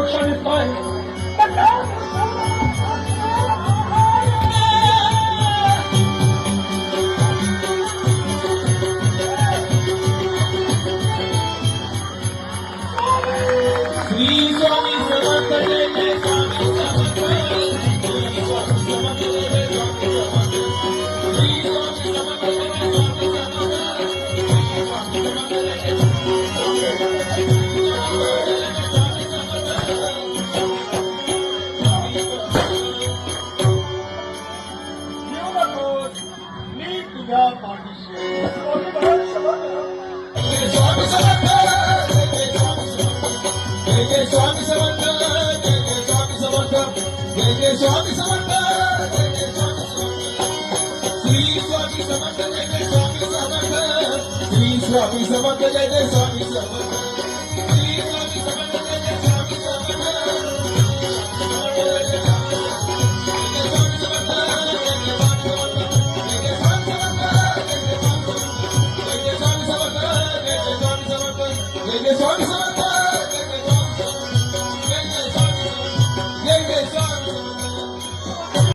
वृक्ष दिसतोय श्री स्वामी समर्थ जय जय स्वामी समर्थ श्री स्वामी समर्थ जय जय स्वामी समर्थ श्री स्वामी समर्थ जय जय स्वामी समर्थ श्री स्वामी समर्थ जय जय स्वामी समर्थ श्री स्वामी समर्थ जय जय स्वामी समर्थ श्री स्वामी समर्थ जय जय स्वामी समर्थ